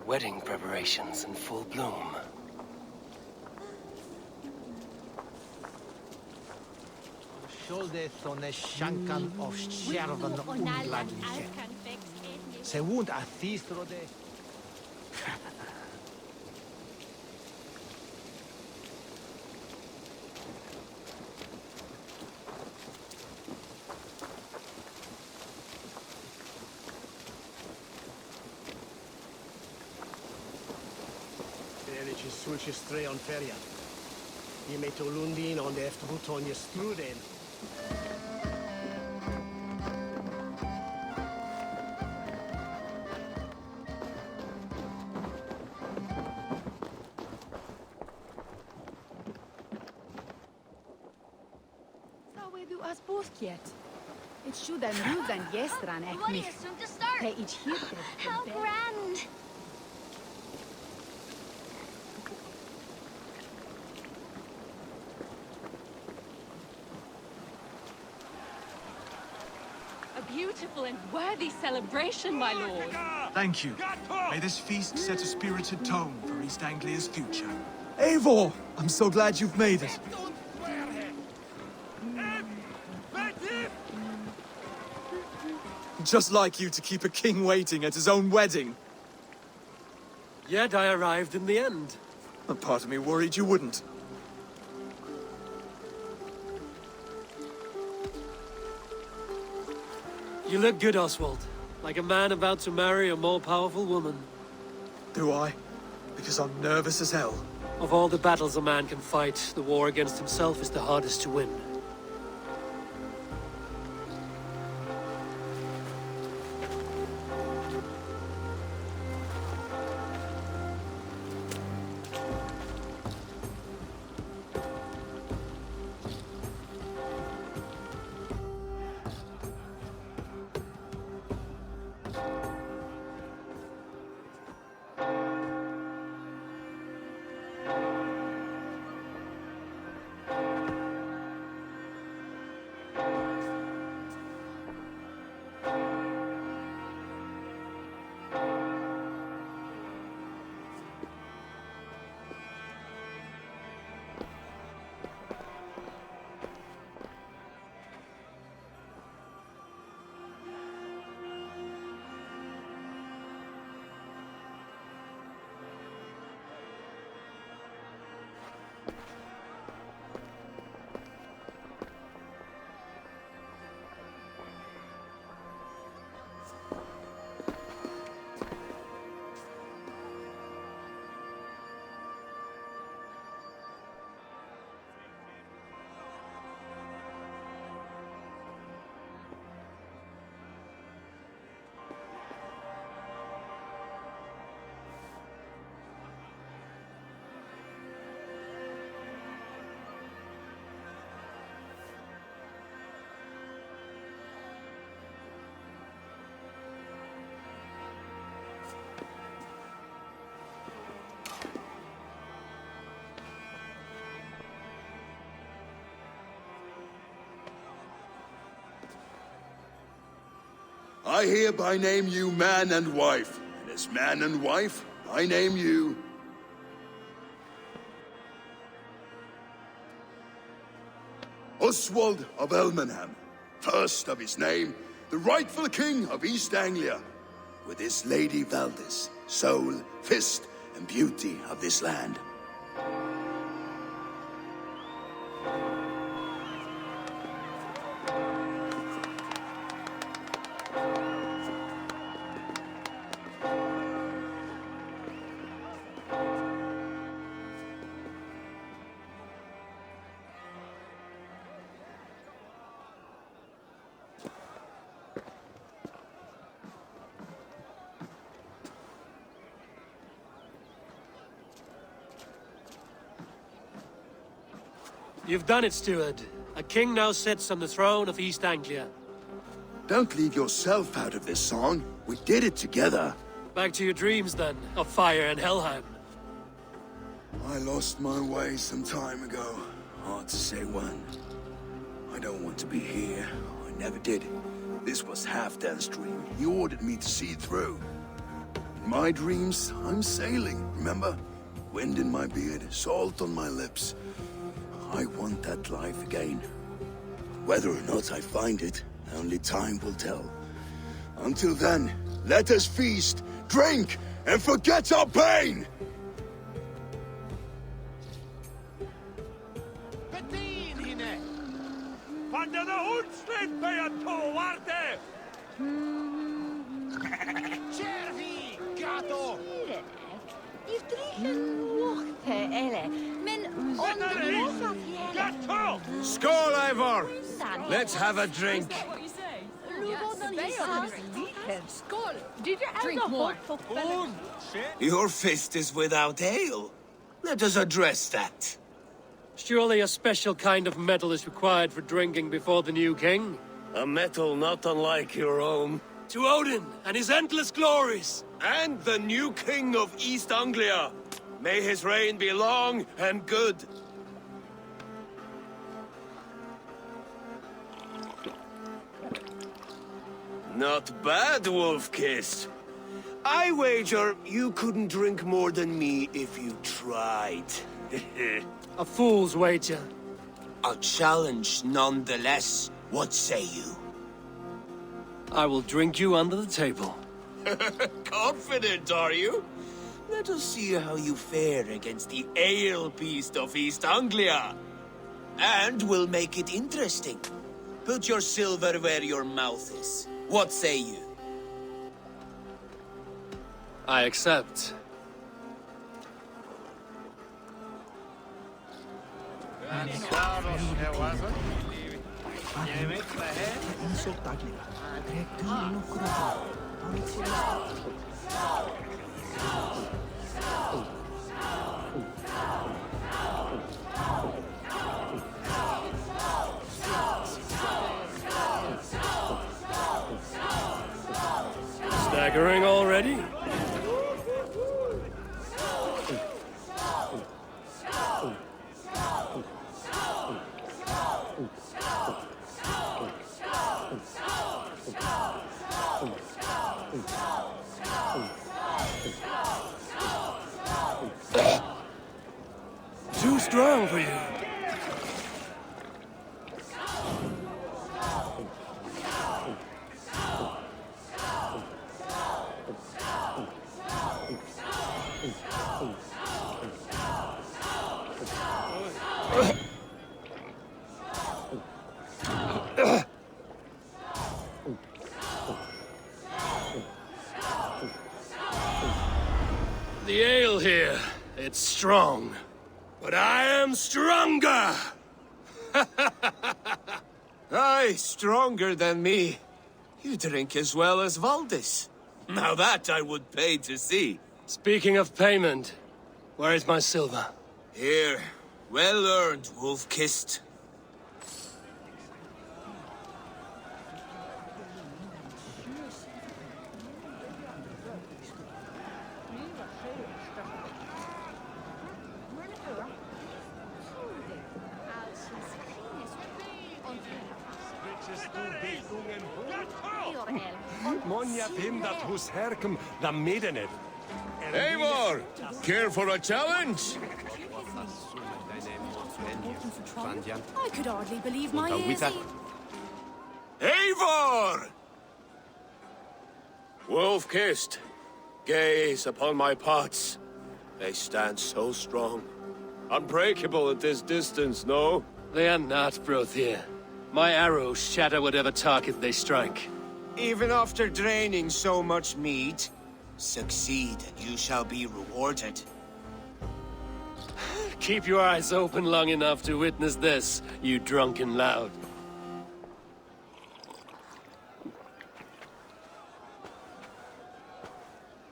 Wedding preparations in full bloom. Schuldet on shankan of scherven ungladliche. Se woont a thistro de... Verlich is sulche stray on feria. Je met Lundin on de efterboet on je struden. Du as bothket. It should have moved and jestran ek What mich. is soon to start? Hey, each here. How grand! A beautiful and worthy celebration, my lord. Thank you. May this feast set a spirited tone for East Anglia's future. Eivor! I'm so glad you've made it. Just like you to keep a king waiting at his own wedding. Yet I arrived in the end. A part of me worried you wouldn't. You look good, Oswald. Like a man about to marry a more powerful woman. Do I? Because I'm nervous as hell. Of all the battles a man can fight, the war against himself is the hardest to win. I hereby name you man and wife, and as man and wife, I name you... Oswald of Elmenham, first of his name, the rightful king of East Anglia, with his lady Valdis, soul, fist, and beauty of this land. You've done it, steward. A king now sits on the throne of East Anglia. Don't leave yourself out of this song. We did it together. Back to your dreams, then, of fire and Helheim. I lost my way some time ago. Hard to say when. I don't want to be here. I never did. This was Halfdan's dream. He ordered me to see it through. In my dreams, I'm sailing, remember? Wind in my beard, salt on my lips. I want that life again. Whether or not I find it, only time will tell. Until then, let us feast, drink, and forget our pain! Under the Hundslet by a Towarte! Chervi, Gato! You've drinken wachte, Elle. Men on Gato! Skål, Ivor! Let's have a drink. Drink more. Your fist is without ale. Let us address that. Surely a special kind of metal is required for drinking before the new king? A metal not unlike your own. To Odin and his endless glories! And the new king of East Anglia. May his reign be long and good. Not bad, Wolf-Kissed. I wager you couldn't drink more than me if you tried. A fool's wager. A challenge nonetheless. What say you? I will drink you under the table. Confident, are you? Let us see how you fare against the ale beast of East Anglia. And we'll make it interesting. Put your silver where your mouth is. What say you? I accept. Staggering already? Too strong for you. The ale here, it's strong. But I am stronger! Aye, stronger than me. You drink as well as Valdis. Now that I would pay to see. Speaking of payment, where is my silver? Here, well earned, Wolf-Kissed. Monja pimdat hos herkum the middenet. Eivor, care for a challenge? I could hardly believe my ears. Eivor! Wolf-Kissed, gaze upon my pots. They stand so strong. Unbreakable at this distance, no? They are not, Brothier. My arrows shatter whatever target they strike. Even after draining so much meat, succeed and you shall be rewarded. Keep your eyes open long enough to witness this, you drunken lout.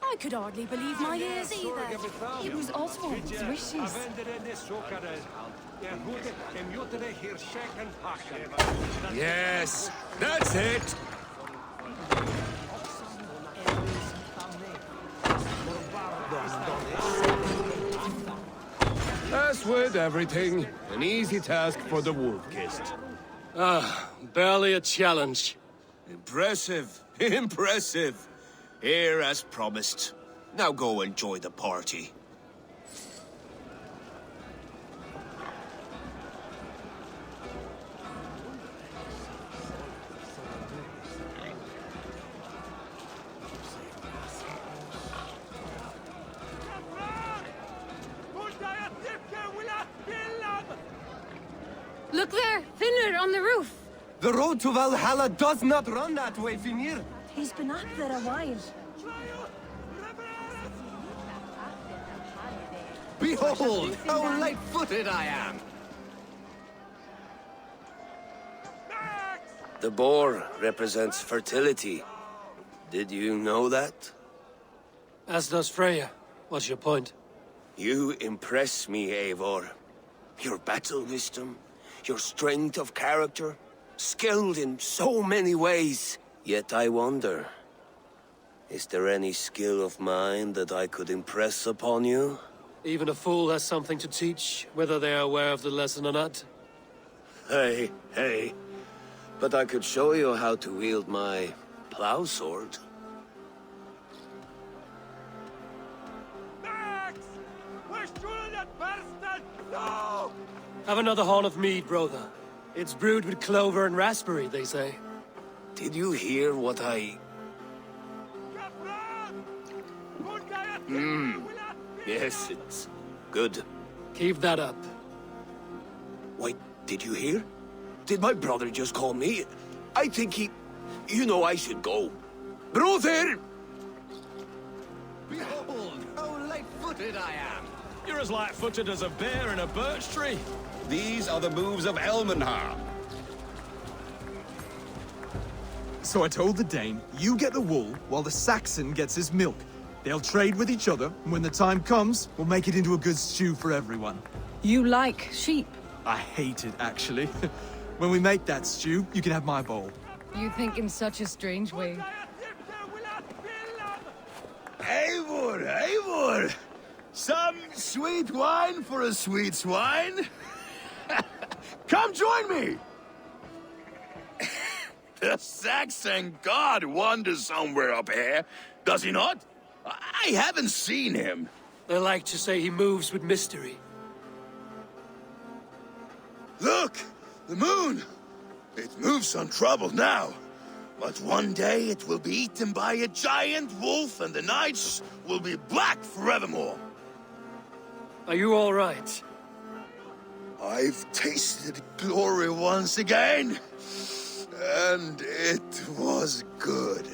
I could hardly believe my ears either. It was Oswald's wishes. Yes, that's it! As with everything, an easy task for the Wolf-Kissed. Barely a challenge. Impressive, impressive. Here as promised. Now go enjoy the party. Look there! Finner on the roof! The road to Valhalla does not run that way, Finir. He's been up there a while. Behold, how light-footed I am. The boar represents fertility. Did you know that? As does Freya. What's your point? You impress me, Eivor. Your battle wisdom, your strength of character, skilled in so many ways. Yet I wonder, is there any skill of mine that I could impress upon you? Even a fool has something to teach, whether they are aware of the lesson or not. Hey. But I could show you how to wield my plow sword. No! Have another horn of mead, brother. It's brewed with clover and raspberry, they say. Did you hear what I... Yes, it's good. Keep that up. Wait, did you hear? Did my brother just call me? I think he... You know I should go. Brother! Behold, how light-footed I am. You're as light-footed as a bear in a birch tree. These are the moves of Elmenhar. So I told the Dane, you get the wool while the Saxon gets his milk. They'll trade with each other, and when the time comes, we'll make it into a good stew for everyone. You like sheep? I hate it, actually. When we make that stew, you can have my bowl. You think in such a strange way. Eivor! Some sweet wine for a sweet swine? Come join me! The Saxon god wanders somewhere up here, does he not? I haven't seen him. They like to say he moves with mystery. Look! The moon! It moves untroubled now. But one day it will be eaten by a giant wolf and the nights will be black forevermore. Are you all right? I've tasted glory once again. And it was good.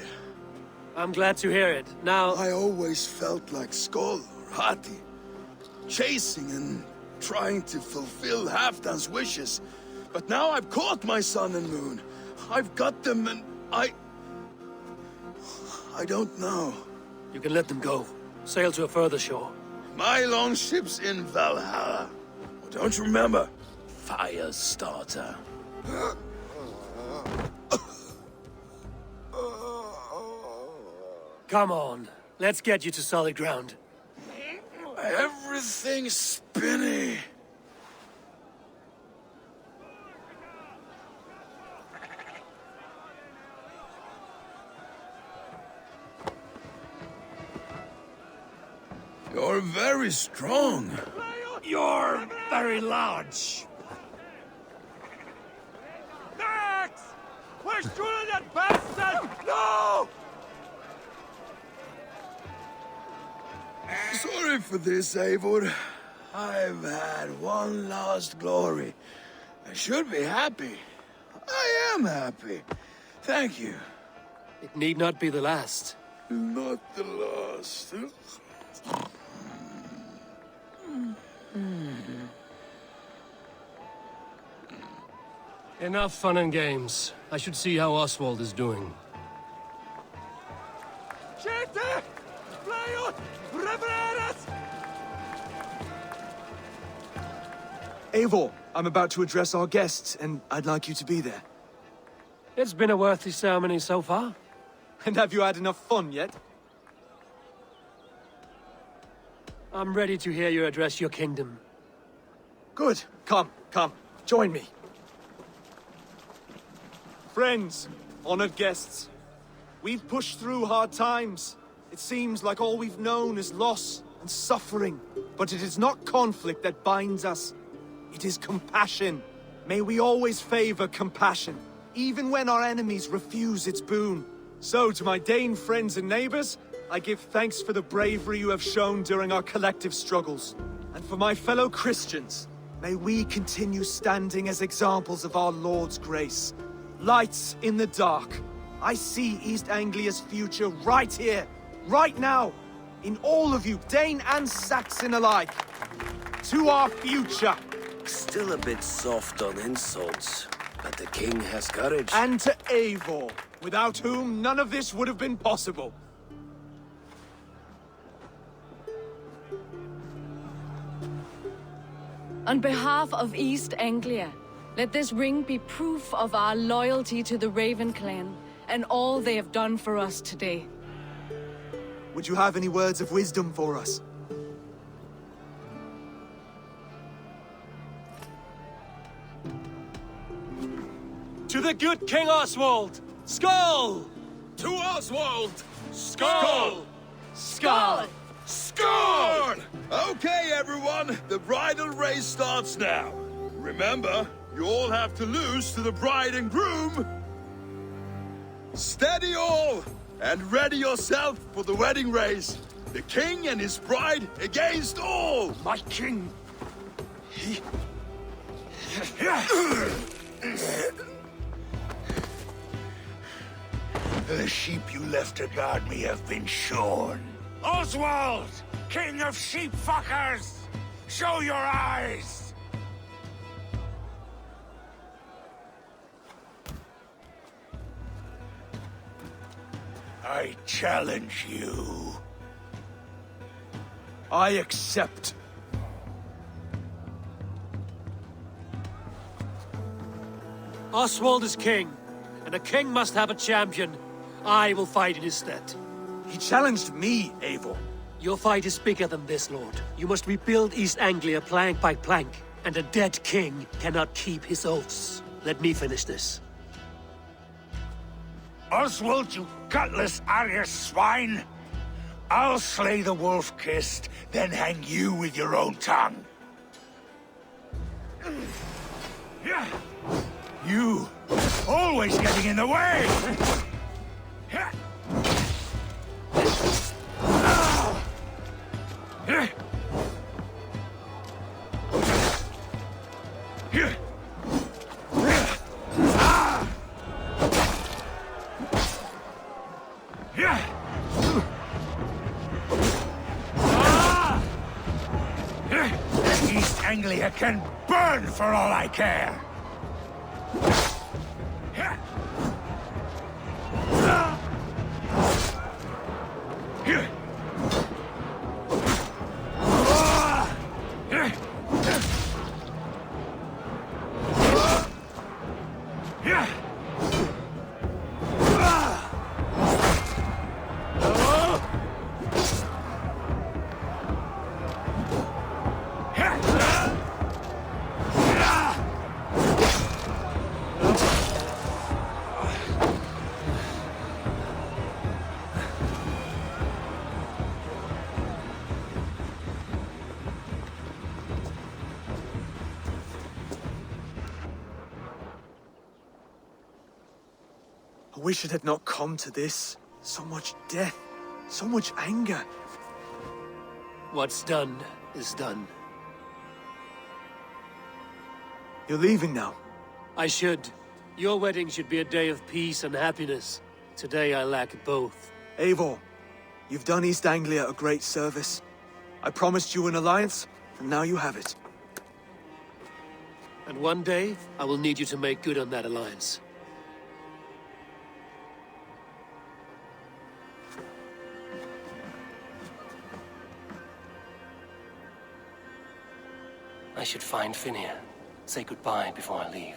I'm glad to hear it. Now... I always felt like Skoll or Hati. Chasing and trying to fulfill Halfdan's wishes. But now I've caught my sun and moon. I've got them and I don't know. You can let them go. Sail to a further shore. My longship's in Valhalla. Oh, don't you remember? Firestarter. Come on. Let's get you to solid ground. Everything's spinny. You're very strong. You're very large. Max! Where's Julian, that bastard? No! Sorry for this, Eivor. I've had one last glory. I should be happy. I am happy. Thank you. It need not be the last. Not the last. Enough fun and games. I should see how Oswald is doing. Eivor, I'm about to address our guests, and I'd like you to be there. It's been a worthy ceremony so far. And have you had enough fun yet? I'm ready to hear you address your kingdom. Good. Come, join me. Friends, honored guests, we've pushed through hard times. It seems like all we've known is loss and suffering. But it is not conflict that binds us. It is compassion. May we always favor compassion, even when our enemies refuse its boon. So, to my Dane friends and neighbors, I give thanks for the bravery you have shown during our collective struggles. And for my fellow Christians, may we continue standing as examples of our Lord's grace. Lights in the dark. I see East Anglia's future right here, right now, in all of you, Dane and Saxon alike. To our future. Still a bit soft on insults, but the king has courage. And to Eivor, without whom none of this would have been possible. On behalf of East Anglia, let this ring be proof of our loyalty to the Raven clan and all they have done for us today. Would you have any words of wisdom for us? To the good King Oswald! Skull! To Oswald! Skull! Skull! Score! Okay, everyone, the bridal race starts now. Remember, you all have to lose to the bride and groom. Steady all, and ready yourself for the wedding race. The king and his bride against all. My king! The sheep you left to guard me have been shorn. Oswald! King of sheep fuckers! Show your eyes! I challenge you. I accept. Oswald is king, and a king must have a champion. I will fight in his stead. He challenged me, Eivor. Your fight is bigger than this, Lord. You must rebuild East Anglia plank by plank, and a dead king cannot keep his oaths. Let me finish this. Oswald, you gutless Arya swine! I'll slay the wolf-kissed, then hang you with your own tongue. You, always getting in the way! East Anglia can burn for all I care! I wish it had not come to this. So much death, so much anger. What's done is done. You're leaving now. I should. Your wedding should be a day of peace and happiness. Today I lack both. Eivor, you've done East Anglia a great service. I promised you an alliance, and now you have it. And one day, I will need you to make good on that alliance. I should find Finnear. Say goodbye before I leave.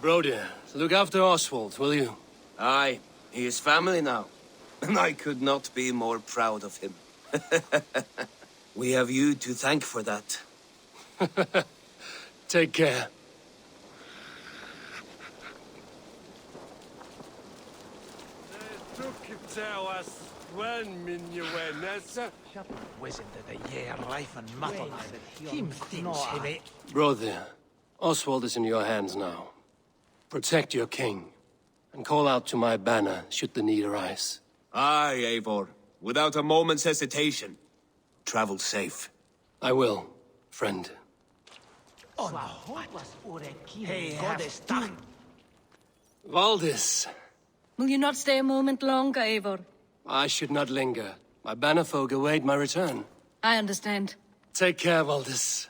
Brody, look after Oswald, will you? Aye, he is family now. And I could not be more proud of him. We have you to thank for that. Take care. Brother, Oswald is in your hands now. Protect your king, and call out to my banner should the need arise. Aye, Eivor. Without a moment's hesitation. Travel safe. I will, friend. Valdis, Will you not stay a moment longer, Eivor? I should not linger. My banner folk await my return. I understand. Take care, Valdis.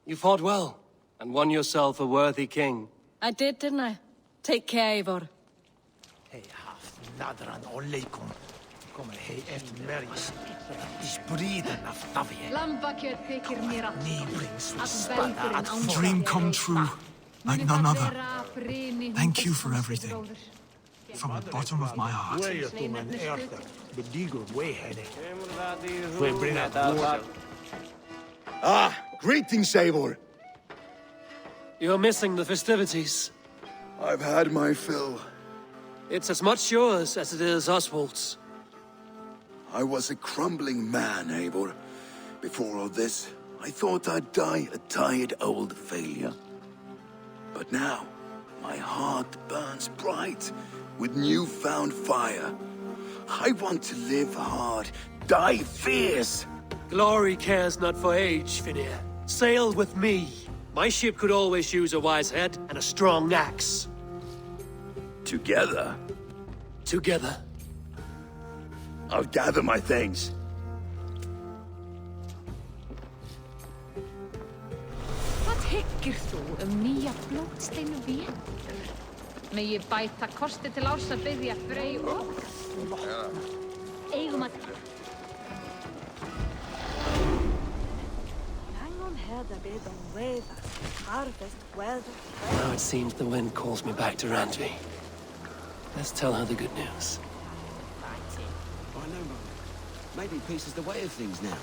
You fought well, and won yourself a worthy king. I did, didn't I? Take care, Eivor. Lambakjöt þykir mér að Dream come true, like none other. Thank you for everything. From the bottom of my heart. Ah, greetings, Eivor. You're missing the festivities. I've had my fill. It's as much yours as it is Oswald's. I was a crumbling man, Eivor. Before all this, I thought I'd die a tired old failure. But now, my heart burns bright with newfound fire. I want to live hard, die fierce. Glory cares not for age, Finir. Sail with me. My ship could always use a wise head and a strong axe. Together, Together. I'll gather my things. Hvað hyggir þú nýja blótsteinu vetur? Megi bæta kosti til árs að biðja Frey og... Eigum að... Hang on head a bit on weather. Harvest weather. Now it seems the wind calls me back to Randvi. Let's tell her the good news. I know, Mum. Maybe peace is the way of things now.